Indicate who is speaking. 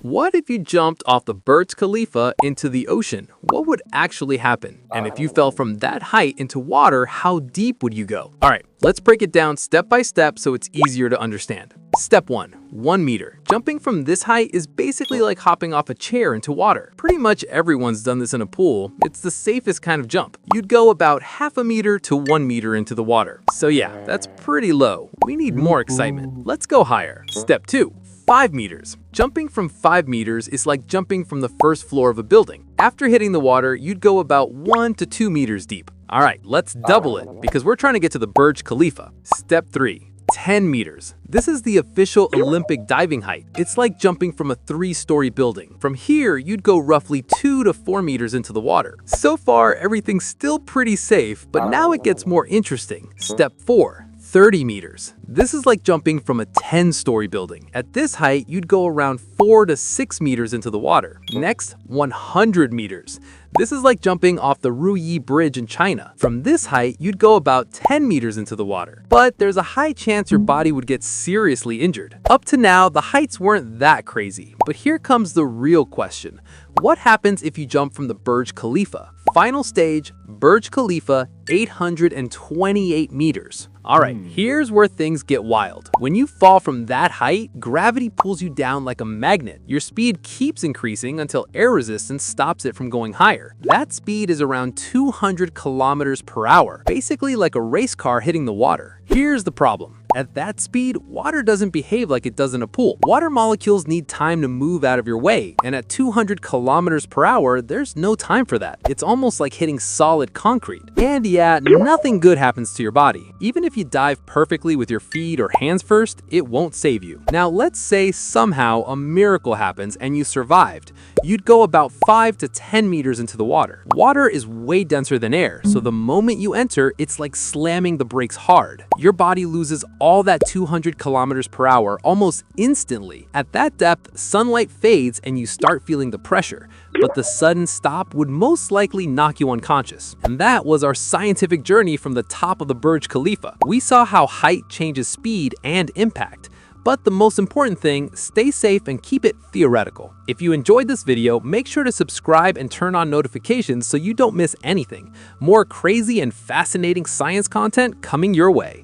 Speaker 1: What if you jumped off the Burj Khalifa into the ocean? What would actually happen? And if you fell from that height into water, how deep would you go? All right, let's break it down step by step so it's easier to understand. Step 1. 1 meter. Jumping from this height is basically like hopping off a chair into water. Pretty much everyone's done this in a pool. It's the safest kind of jump. You'd go about half a meter to 1 meter into the water. So yeah, that's pretty low. We need more excitement. Let's go higher. Step 2. 5 meters. Jumping from 5 meters is like jumping from the first floor of a building. After hitting the water, you'd go about 1 to 2 meters deep. All right, let's double it because we're trying to get to the Burj Khalifa. Step 3. 10 meters. This is the official Olympic diving height. It's like jumping from a 3-story building. From here, you'd go roughly 2 to 4 meters into the water. So far, everything's still pretty safe, but now it gets more interesting. Step 4. 30 meters. This is like jumping from a 10-story building. At this height, you'd go around 4 to 6 meters into the water. Next, 100 meters. This is like jumping off the Ruyi Bridge in China. From this height, you'd go about 10 meters into the water. But there's a high chance your body would get seriously injured. Up to now, the heights weren't that crazy. But here comes the real question. What happens if you jump from the Burj Khalifa? Final stage, Burj Khalifa, 828 meters. Alright, here's where things get wild. When you fall from that height, gravity pulls you down like a magnet. Your speed keeps increasing until air resistance stops it from going higher. That speed is around 200 kilometers per hour, basically like a race car hitting the water. Here's the problem. At that speed, water doesn't behave like it does in a pool. Water molecules need time to move out of your way, and at 200 kilometers per hour, there's no time for that. It's almost like hitting solid concrete. And yeah, nothing good happens to your body. Even if you dive perfectly with your feet or hands first, it won't save you. Now, let's say somehow a miracle happens and you survived. You'd go about 5 to 10 meters into the water. Water is way denser than air, so the moment you enter, it's like slamming the brakes hard. Your body loses all that 200 kilometers per hour almost instantly. At that depth, sunlight fades and you start feeling the pressure, but the sudden stop would most likely knock you unconscious. And that was our scientific journey from the top of the Burj Khalifa. We saw how height changes speed and impact. But the most important thing, stay safe and keep it theoretical. If you enjoyed this video, make sure to subscribe and turn on notifications so you don't miss anything. More crazy and fascinating science content coming your way.